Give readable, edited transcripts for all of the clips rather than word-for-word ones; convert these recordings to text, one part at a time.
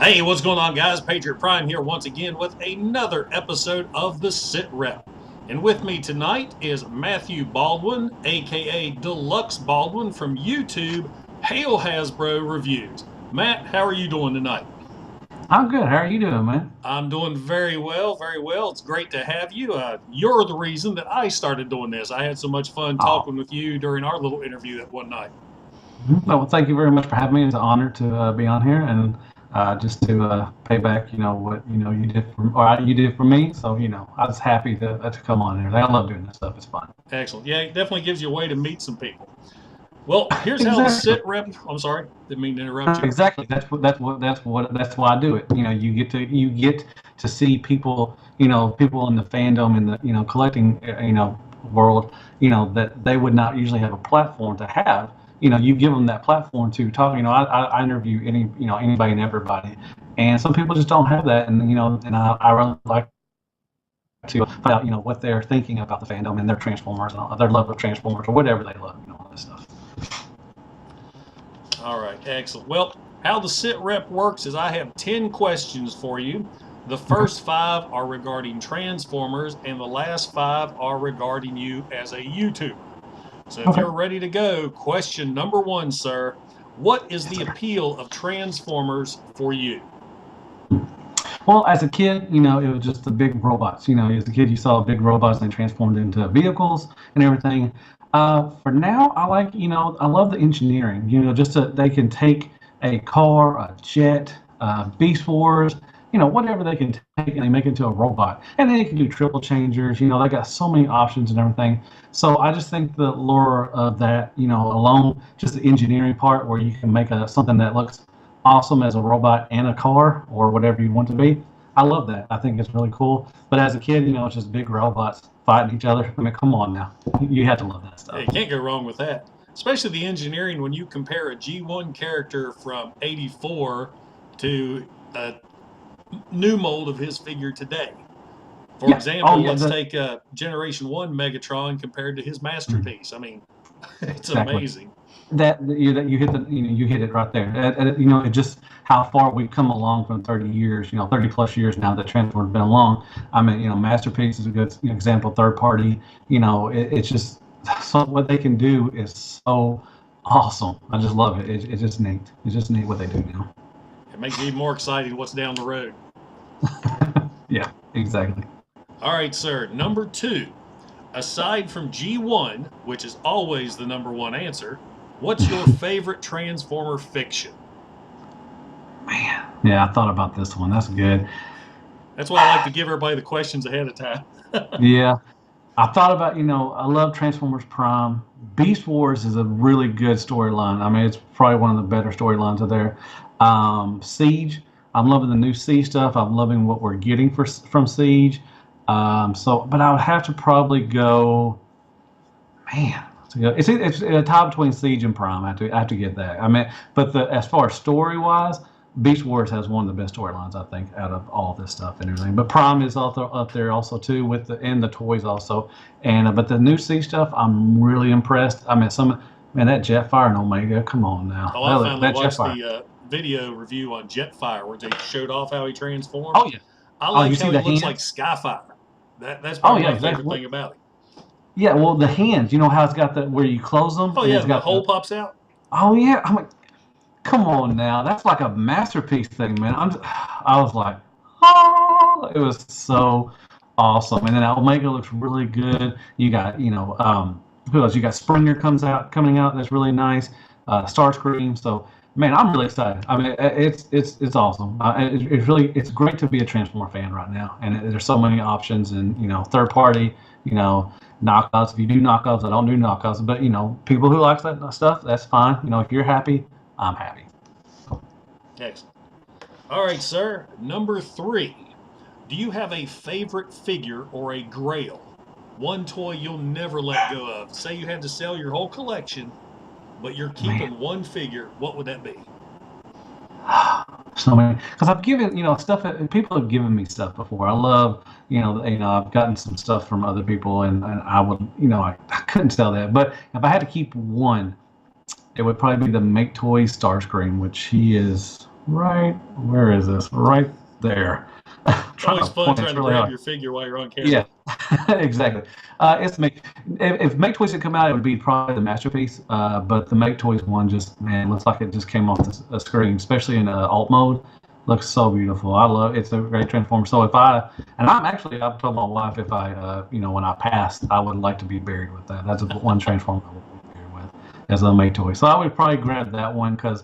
Hey, what's going on, guys? Patriot Prime here once again with another episode of the SITREP. And with me tonight is Matthew Baldwin, aka Deluxe Baldwin from YouTube, Hail Hasbro Reviews. Matt, how are you doing tonight? I'm good. How are you doing, man? I'm doing very well, very well. It's great to have you. You're the reason that I started doing this. I had so much fun Oh, talking with you during our little interview that one night. well, thank you very much for having me. It's an honor to be on here and just to pay back, what you did you did for me. So I was happy to come on here. I love doing this stuff. It's fun. Excellent. Yeah, it definitely gives you a way to meet some people. Well, here's how the Exactly. SITREP. I'm sorry, didn't mean to interrupt you. Exactly. That's why I do it. You get to see people, people in the fandom and the collecting, world, that they would not usually have a platform to have. You give them that platform to talk. I interview anybody and everybody, and some people just don't have that. And I really like to find out, what they're thinking about the fandom and their Transformers and their love of Transformers or whatever they love, all this stuff. All right, excellent. Well, how the SITREP works is I have 10 questions for you. The first 5 are regarding Transformers, and the last 5 are regarding you as a YouTuber. So if you're ready to go, question number 1, sir. What is the appeal of Transformers for you? Well, as a kid, it was just the big robots. As a kid, you saw big robots and they transformed into vehicles and everything. For now, I love the engineering. Just that they can take a car, a jet, Beast Wars, whatever they can take and they make it into a robot. And then you can do triple changers. They got so many options and everything. So I just think the lure of that, alone, just the engineering part where you can make something that looks awesome as a robot and a car or whatever you want to be. I love that. I think it's really cool. But as a kid, it's just big robots fighting each other. I mean, come on now. You have to love that stuff. Hey, you can't go wrong with that. Especially the engineering when you compare a G1 character from 84 to a new mold of his figure today. For example, let's take Generation 1 Megatron compared to his masterpiece. I mean, it's amazing. You hit it right there. It just how far we've come along from 30 years, 30 plus years now that Transformers been along. I mean, Masterpiece is a good example. Third party, it's just so what they can do is so awesome. I just love it. It's just neat. It's just neat what they do now. It makes it even more exciting what's down the road. Yeah, exactly. All right, sir. Number 2. Aside from G1, which is always the number 1 answer, what's your favorite Transformer fiction? Man, yeah, I thought about this one. That's good. That's why I like to give everybody the questions ahead of time. Yeah, I thought about, I love Transformers Prime. Beast Wars is a really good storyline. I mean, it's probably one of the better storylines of there. Siege, I'm loving the new Siege stuff. I'm loving what we're getting from Siege. But I would have to probably go, man. It's a tie between Siege and Prime. I have to get that. I mean, but as far as story wise, Beast Wars has one of the best storylines I think out of all this stuff and everything. But Prime is also up there also too with the toys also. And but the new Siege stuff, I'm really impressed. I mean, that Jetfire and Omega, come on now. Oh, I finally watched the video review on Jetfire where they showed off how he transformed. Oh yeah. I like how he looks like Skyfire. That's probably my favorite thing about it. Yeah, well, the hands, how it's got where you close them? Oh, yeah, the hole pops out. Oh, yeah. I'm like, come on now. That's like a masterpiece thing, man. I was like, oh, it was so awesome. And then Omega looks really good. You got, who else? You got Springer coming out. That's really nice. Starscream. So, man, I'm really excited. I mean, it's awesome. It's great to be a Transformer fan right now. And there's so many options and, third party, knockoffs. If you do knockoffs, I don't do knockoffs. But people who like that stuff, that's fine. If you're happy, I'm happy. Excellent. All right, sir. Number 3. Do you have a favorite figure or a grail? One toy you'll never let go of. Say you had to sell your whole collection, but you're keeping one figure. What would that be? So many, because I've given stuff. People have given me stuff before. I love I've gotten some stuff from other people, and I would I couldn't sell that. But if I had to keep one, it would probably be the Make Toys Starscream, which he is right. Where is this? Right there. I'm It's trying always to fun point. trying It's to really grab hard. your figure while you're on camera. Yeah, exactly. It's Make. If Make Toys had come out, it would be probably the masterpiece. But the Make Toys one just man looks like it just came off the screen, especially in alt mode. Looks so beautiful. I love it's a great transformer. So if I and I'm actually I've told my wife if I when I passed I would like to be buried with that. That's one transformer I would be buried with as a Make Toy. So I would probably grab that one because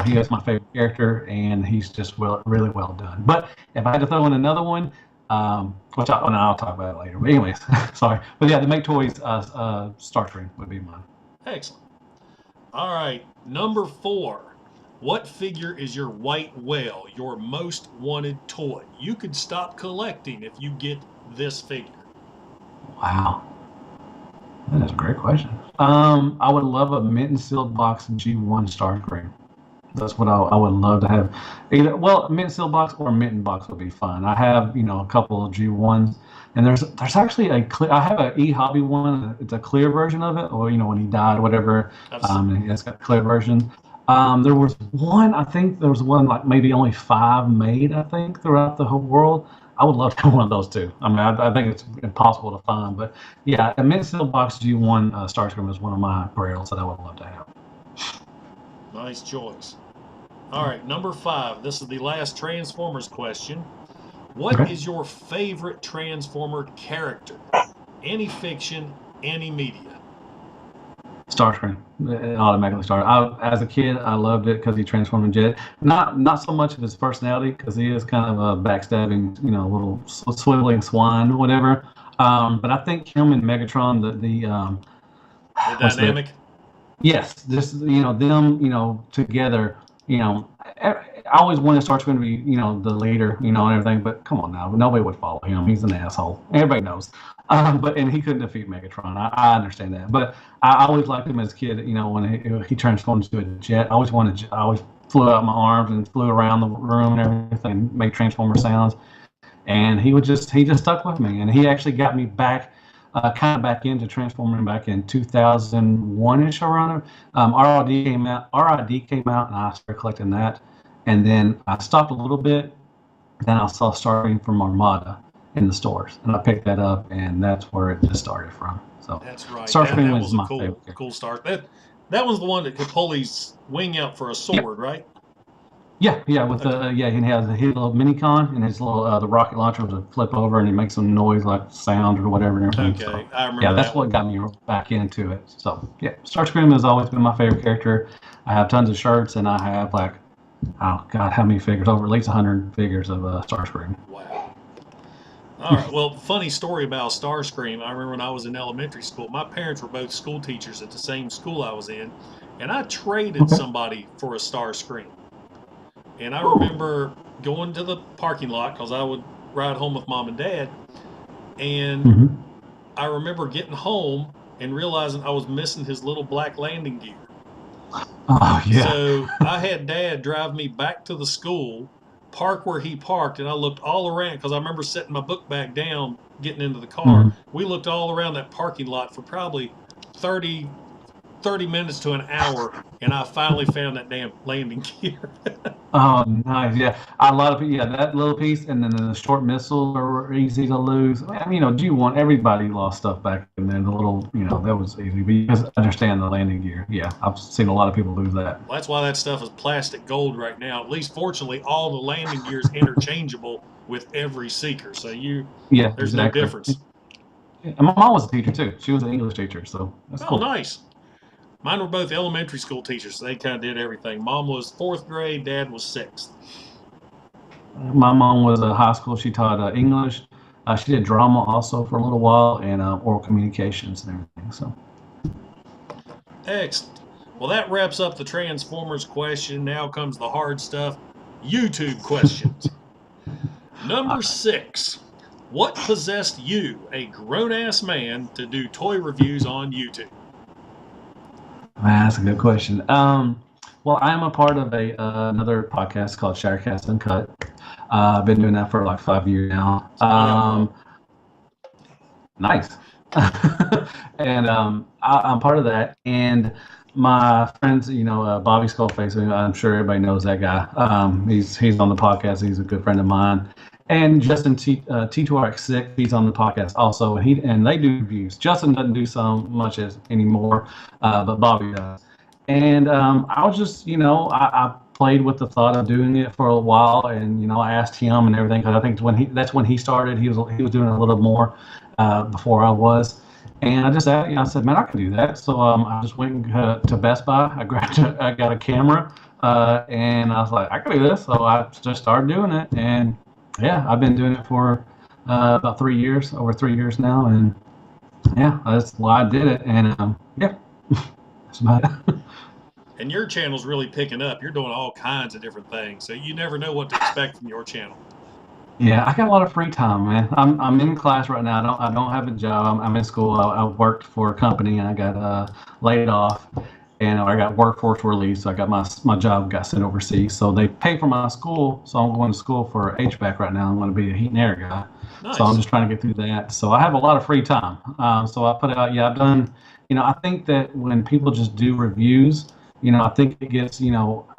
he is my favorite character and he's just really well done. But if I had to throw in another one, I'll talk about it later. But anyways, sorry. But yeah, the Make Toys Starscream would be mine. Excellent. All right, number 4. What figure is your white whale, your most wanted toy? You could stop collecting if you get this figure. Wow, that is a great question. I would love a mint and sealed box G1 Starscream. That's what I would love to have. Either mint seal box or mitten box would be fun. I have a couple of G1s, and there's actually I have an E Hobby one. It's a clear version of it, or when he died, whatever. And it's got a clear version. There was one. I think there was one like maybe only 5 made. I think throughout the whole world. I would love to have one of those too. I mean, I think it's impossible to find, but yeah, a mint seal box G1 Starscream is one of my grails that I would love to have. Nice choice. All right, number 5. This is the last Transformers question. What is your favorite Transformer character? Any fiction, any media? Starscream. It automatically started. As a kid, I loved it because he transformed in Jet. Not so much of his personality because he is kind of a backstabbing, little swiveling swine, whatever. But I think him and Megatron, the dynamic. Yes, just them, together. I always wanted Starscream to be, the leader, and everything. But come on now, nobody would follow him. He's an asshole. Everybody knows. And he couldn't defeat Megatron. I understand that. But I always liked him as a kid. When he transformed into a jet, I always flew out my arms and flew around the room and everything, made Transformer sounds. And he just stuck with me, and he actually got me back. Kind of back into Transforming back in 2001-ish around. RID came out, and I started collecting that. And then I stopped a little bit. Then I saw Starscream from Armada in the stores, and I picked that up, and that's where it just started from. So that's right. Starscream that was was my a favorite. Cool start. That was the one that could pull his wing out for a sword, right? Yeah. With he has his little minicon and his little the rocket launcher would flip over and it makes some noise like sound or whatever. And everything. Okay, so, I remember. Yeah, that's what got me back into it. So yeah, Starscream has always been my favorite character. I have tons of shirts and I have oh god, how many figures? Over at least 100 figures of Starscream. Wow. All right. Well, funny story about Starscream. I remember when I was in elementary school, my parents were both school teachers at the same school I was in, and I traded somebody for a Starscream. And I remember going to the parking lot because I would ride home with mom and dad. And I remember getting home and realizing I was missing his little black landing gear. Oh, yeah. So I had dad drive me back to the school, park where he parked, and I looked all around because I remember setting my book bag down, getting into the car. We looked all around that parking lot for probably 30 minutes to an hour, and I finally found that damn landing gear. Oh, nice. Yeah. That little piece, and then the short missiles are easy to lose. I mean, G1, everybody lost stuff back, and then the little, that was easy. But you just understand the landing gear. Yeah, I've seen a lot of people lose that. Well, that's why that stuff is plastic gold right now. At least, fortunately, all the landing gear is interchangeable with every Seeker. So there's no difference. And my mom was a teacher, too. She was an English teacher, so that's cool. Oh, nice. Mine were both elementary school teachers, so they kind of did everything. Mom was 4th grade, Dad was 6th. My mom was a high school. She taught English. She did drama also for a little while, and oral communications and everything. So, excellent. Well, that wraps up the Transformers question. Now comes the hard stuff, YouTube questions. Number 6. What possessed you, a grown-ass man, to do toy reviews on YouTube? Man, that's a good question. Well, I'm a part of another podcast called Shattercast Uncut. I've been doing that for like 5 years now. Nice. And I'm part of that. And my friends, Bobby Skullface. I'm sure everybody knows that guy. He's on the podcast. He's a good friend of mine. And Justin T2RX6, he's on the podcast also, and they do reviews. Justin doesn't do so much as anymore, but Bobby does. And I was just, I played with the thought of doing it for a while, and I asked him and everything because I think that's when he started. He was doing a little more before I was. And I just I said, man, I can do that. So I just went to Best Buy. I got a camera, and I was like, I can do this. So I just started doing it, and yeah, I've been doing it for about 3 years, over 3 years now, and yeah, that's why I did it. And yeah, that's about it. And your channel's really picking up. You're doing all kinds of different things, so you never know what to expect from your channel. Yeah, I got a lot of free time, man. I'm in class right now. I don't have a job. I'm in school. I worked for a company and I got laid off, and I got workforce release. So I got my job got sent overseas. So they pay for my school. So I'm going to school for HVAC right now. I'm going to be a heat and air guy. Nice. So I'm just trying to get through that. So I have a lot of free time. So I put it out. Yeah, I've done. I think that when people just do reviews, I think it gets,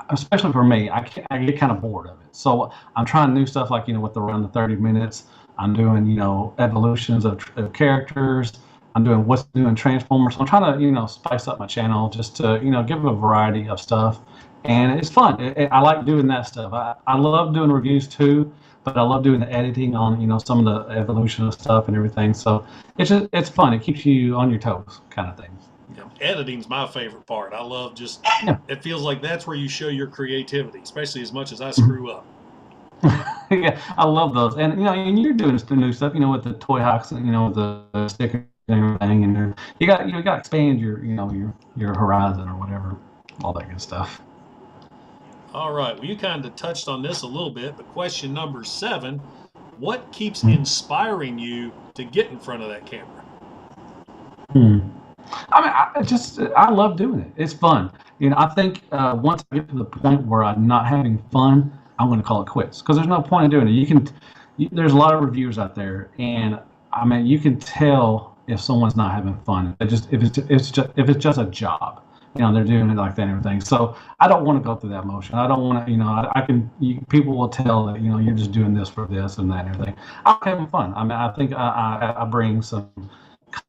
especially for me, I get kind of bored of it. So I'm trying new stuff like, with around the 30 minutes. I'm doing, evolutions of characters. I'm doing what's new in Transformers. So I'm trying to, spice up my channel just to, give a variety of stuff. And it's fun. I like doing that stuff. I love doing reviews too, but I love doing the editing on, some of the evolution of stuff and everything. So it's fun. It keeps you on your toes kind of thing. Yeah, editing's my favorite part. I love it feels like that's where you show your creativity, especially as much as I screw up. Yeah, I love those. And and you're doing some new stuff, with the toy hawks, with the stickers and everything, and you got to expand your your horizon or whatever, all that good stuff. All right. Well, you kind of touched on this a little bit, but question number 7, what keeps inspiring you to get in front of that camera? I mean, I love doing it. It's fun. I think once I get to the point where I'm not having fun, I'm going to call it quits because there's no point in doing it. There's a lot of reviewers out there, and I mean, you can tell if someone's not having fun. If it's just a job, they're doing it like that and everything. So I don't want to go through that motion. I don't want to, people will tell that, you're just doing this for this and that and everything. I'm having fun. I mean, I think I bring some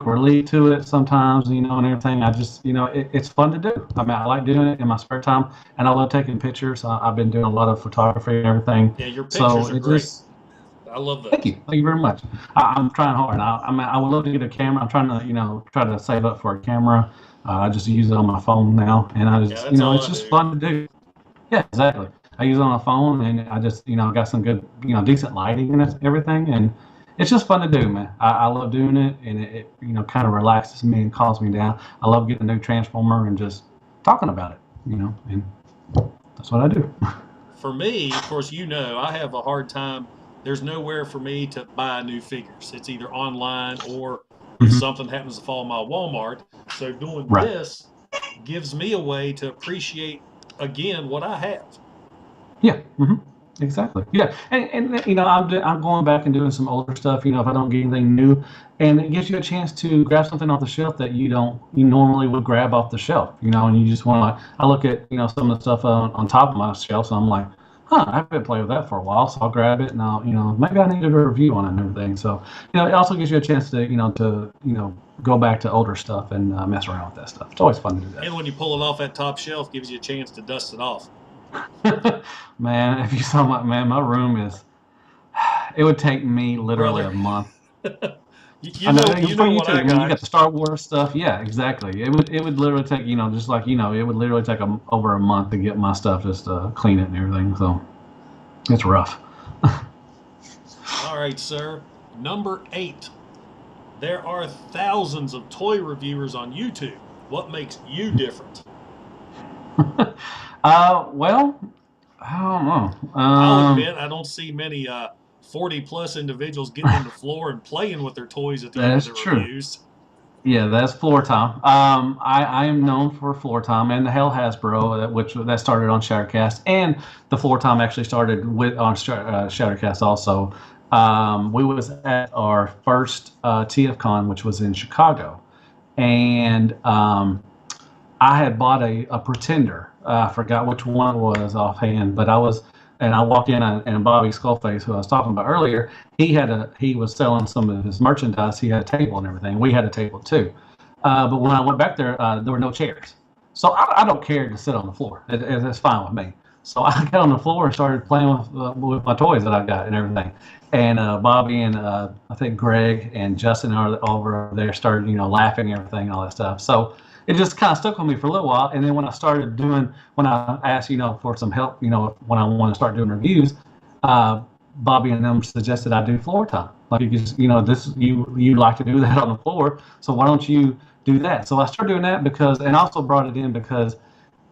relief to it sometimes, and everything. I just, it's fun to do. I mean, I like doing it in my spare time, and I love taking pictures. I've been doing a lot of photography and everything. Yeah, your pictures are great. I love that. Thank you very much. I'm trying hard. I would love to get a camera. I'm trying to, try to save up for a camera. I just use it on my phone now, and I just, it's just fun to do. Yeah, exactly. I use it on my phone, and I just, got some good, decent lighting and everything, and it's just fun to do, man. I love doing it, and it kind of relaxes me and calms me down. I love getting a new Transformer and just talking about it, and that's what I do. For me, of course, I have a hard time. There's nowhere for me to buy new figures. It's either online or if something happens to fall in my Walmart. So doing this gives me a way to appreciate, again, what I have. Yeah. Exactly. Yeah, and I'm going back and doing some older stuff. If I don't get anything new, and it gives you a chance to grab something off the shelf that you normally would grab off the shelf. And you just want to. I look at some of the stuff on top of my shelf, so I'm like, I haven't played with that for a while, so I'll grab it and I'll maybe I need to do a review on it and everything. So it also gives you a chance to go back to older stuff and mess around with that stuff. It's always fun to do that. And when you pull it off that top shelf, gives you a chance to dust it off. Man, if you saw my room is, it would take me literally a month. you know what I got. You got the Star Wars stuff. Yeah, exactly. It would literally take, just like, it would literally take over a month to get my stuff just to clean it and everything. So it's rough. All right, sir. Number 8. There are thousands of toy reviewers on YouTube. What makes you different? Well, I don't know. I'll admit I don't see many 40-plus individuals getting on the floor and playing with their toys at the end of the reviews. Yeah, that's floor time. I am known for floor time and the Hell Hasbro, that started on Shattercast, and the floor time actually started on Shattercast also. We was at our first TFCon, which was in Chicago, and I had bought a Pretender. I forgot which one it was offhand, but I walked in and Bobby Skullface, who I was talking about earlier, he was selling some of his merchandise. He had a table and everything. We had a table too. But when I went back there, there were no chairs. So I don't care to sit on the floor. That's fine with me. So I got on the floor and started playing with my toys that I got and everything. And Bobby and I think Greg and Justin are over there started, laughing and everything and all that stuff. So it just kind of stuck with me for a little while. And then when I asked, for some help, when I want to start doing reviews, Bobby and them suggested I do floor time. Like you like to do that on the floor, so why don't you do that? So I started doing that and also brought it in because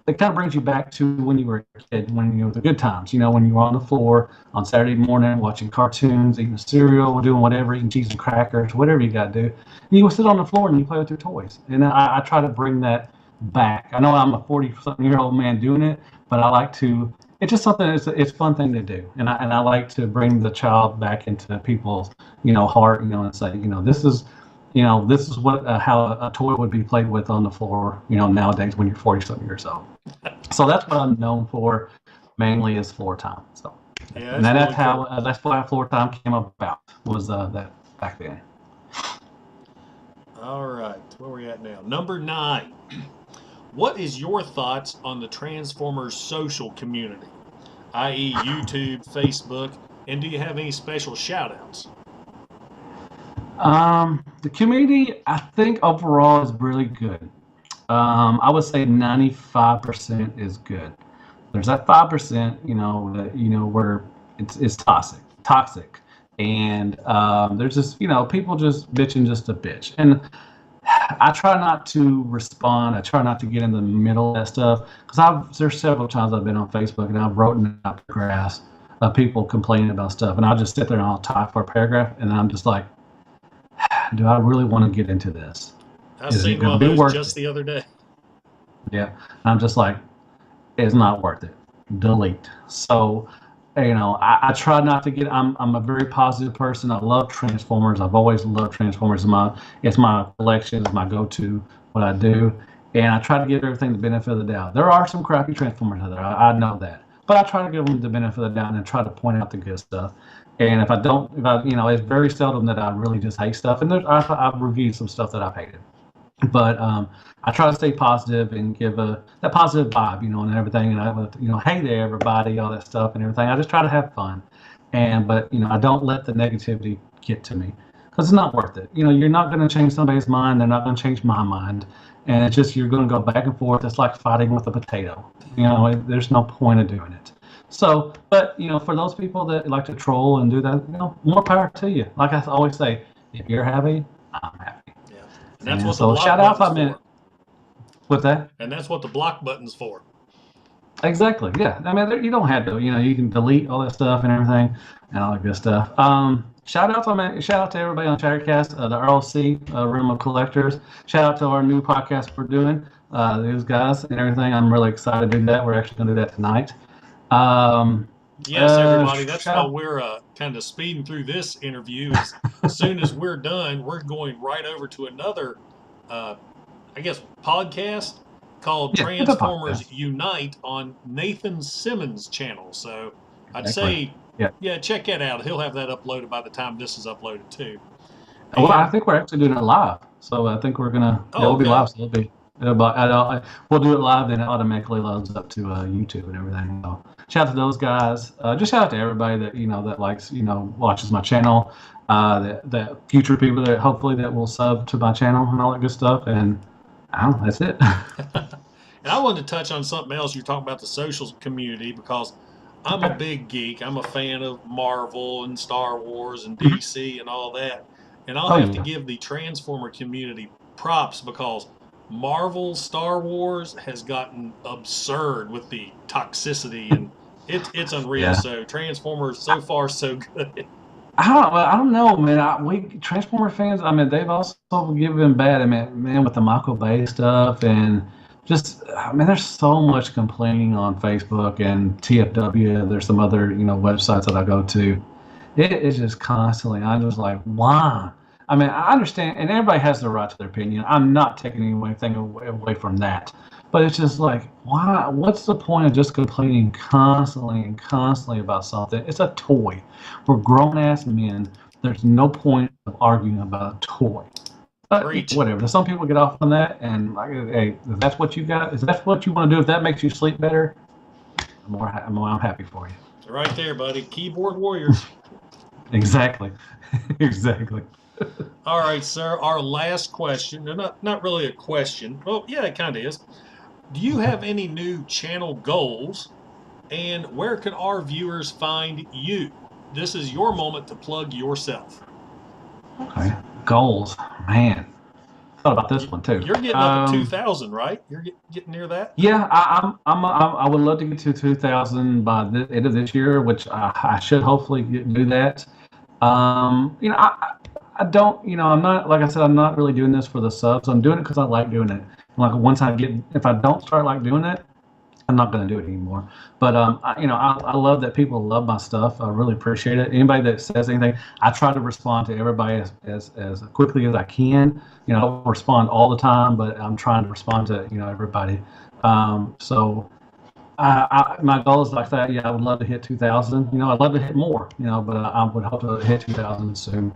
it kind of brings you back to when you were a kid, when the good times, when you were on the floor on Saturday morning watching cartoons, eating cereal, doing whatever, eating cheese and crackers, whatever you got to do. And you would sit on the floor and you play with your toys. And I try to bring that back. I know I'm a 40-something-year-old man doing it, but I like to. It's just something. It's a fun thing to do, and I like to bring the child back into people's heart, and say this is what how a toy would be played with on the floor, nowadays when you're 40-something years old. So that's what I'm known for, mainly is floor time. So yeah, and that's really cool. That's why floor time came about, was that back then. All right, where are we at now? Number 9. What is your thoughts on the Transformers social community, i.e. YouTube, Facebook, and do you have any special shout-outs? The community, I think overall is really good. I would say 95% is good. There's that 5%, that where it's toxic, and there's just people just bitching just a bitch, and I try not to respond. I try not to get in the middle of that stuff because there's several times I've been on Facebook and I've written out paragraphs of people complaining about stuff, and I'll just sit there and I'll type for a paragraph, and I'm just like, do I really want to get into this? I've seen one of those just the other day. Yeah, I'm just like, it's not worth it. Delete. So, I try not to get. I'm a very positive person. I love Transformers. I've always loved Transformers. It's my collection. It's my go-to. What I do, and I try to give everything the benefit of the doubt. There are some crappy Transformers out there. I know that, but I try to give them the benefit of the doubt and try to point out the good stuff. And if I don't, it's very seldom that I really just hate stuff. And I've reviewed some stuff that I've hated. But I try to stay positive and give that positive vibe, and everything. And I, hey there, everybody, all that stuff and everything. I just try to have fun, but I don't let the negativity get to me because it's not worth it. You're not going to change somebody's mind. They're not going to change my mind, and it's just you're going to go back and forth. It's like fighting with a potato. There's no point of doing it. So, but for those people that like to troll and do that, more power to you. Like I always say, if you're happy, I'm happy. And that's what the block shout out button's for. What's that? And that's what the block button's for. Exactly. Yeah. I mean, you don't have to. You can delete all that stuff and everything, and all that good stuff. Shout out to everybody on Chattercast, the RLC Room of Collectors. Shout out to our new podcast we're doing, those guys and everything. I'm really excited to do that. We're actually going to do that tonight. Yes, everybody. That's why we're kind of speeding through this interview. As soon as we're done, we're going right over to another, podcast called Transformers Unite on Nathan Simmons' channel. So I'd say, check that out. He'll have that uploaded by the time this is uploaded too. Well, I think we're actually doing it live. So I think we're gonna. It'll be live. So we'll do it live, then it automatically loads up to YouTube and everything. So shout out to those guys. Just shout out to everybody that that likes, watches my channel. That future people that hopefully that will sub to my channel and all that good stuff. And that's it. And I wanted to touch on something else. You're talking about the social community because I'm a big geek. I'm a fan of Marvel and Star Wars and DC and all that. And I'll have to give the Transformer community props because Marvel Star Wars has gotten absurd with the toxicity and it's unreal. Yeah. So Transformers so far so good. I don't know, man. We Transformer fans. I mean, they've also given bad. I mean, man, with the Michael Bay stuff and just, there's so much complaining on Facebook and TFW. There's some other websites that I go to. It is just constantly. I'm just like, why? I mean, I understand, and everybody has the right to their opinion. I'm not taking anything away from that. But it's just like, why? What's the point of just complaining constantly and constantly about something? It's a toy. We're grown ass men. There's no point of arguing about a toy. But whatever. Some people get off on that, and like, hey, if that's what you got, if that's what you want to do, if that makes you sleep better, I'm happy for you. Right there, buddy. Keyboard warriors. Exactly. Exactly. All right, sir. Our last question. Not really a question. Well, yeah, it kind of is. Do you have any new channel goals? And where can our viewers find you? This is your moment to plug yourself. Okay. Goals. Man. Thought about this one too. You're getting up to 2,000, right? You're getting near that? Yeah, I would love to get to 2,000 by the end of this year, which I should hopefully do that. I don't, I'm not, like I said, I'm not really doing this for the subs. I'm doing it because I like doing it. Like once if I don't start like doing it, I'm not going to do it anymore. But I love that people love my stuff. I really appreciate it. Anybody that says anything, I try to respond to everybody as quickly as I can. I don't respond all the time, but I'm trying to respond to everybody. So my goal is like that. Yeah, I would love to hit 2,000. I'd love to hit more. But I would hope to hit 2,000 soon.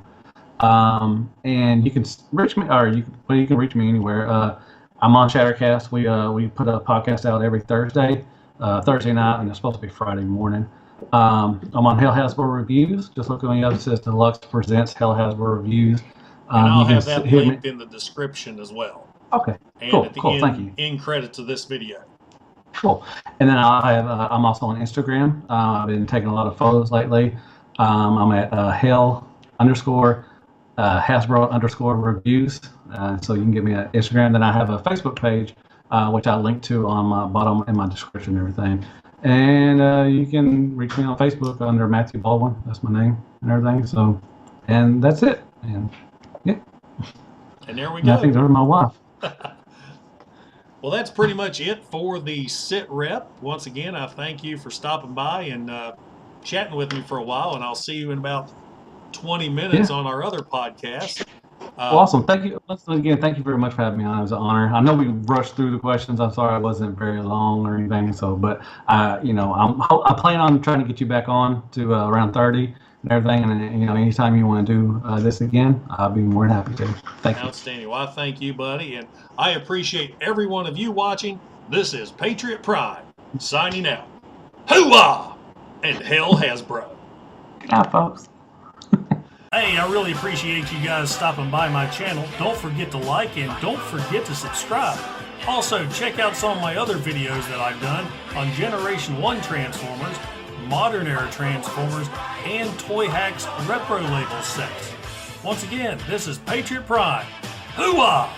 And you can reach me, or you can reach me anywhere. I'm on Chattercast. We put a podcast out every Thursday night, and it's supposed to be Friday morning. I'm on Hell Hasbro Reviews. Just look me up. It says Deluxe Presents Hell Hasbro Reviews. And I'll have that linked in the description as well. Okay. And cool. at the cool. end, Thank you. End credits of this video. Cool. And then I'm also on Instagram. I've been taking a lot of photos lately. I'm at Hasbro_reviews. So you can get me on Instagram. Then I have a Facebook page, which I link to on my bottom in my description and everything. And you can reach me on Facebook under Matthew Baldwin. That's my name and everything. So, and that's it. And yeah. And there we go. I think they're my wife. Well, that's pretty much it for the SITREP. Once again, I thank you for stopping by and chatting with me for a while, and I'll see you in about 20 minutes on our other podcast. Awesome. Thank you. Again, thank you very much for having me on. It was an honor. I know we rushed through the questions. I'm sorry I wasn't very long or anything. So, but I plan on trying to get you back on to around 30 and everything. And anytime you want to do this again, I'll be more than happy to. Thank you. Outstanding. Well, I thank you, buddy, and I appreciate every one of you watching. This is Patriot Prime signing out. Hoo-ah! And Hell Hasbro. Good night, folks. Hey, I really appreciate you guys stopping by my channel. Don't forget to like and don't forget to subscribe. Also, check out some of my other videos that I've done on Generation 1 Transformers, Modern Era Transformers, and Toy Hacks Repro Label sets. Once again, this is Patriot Prime. Hoo-ah!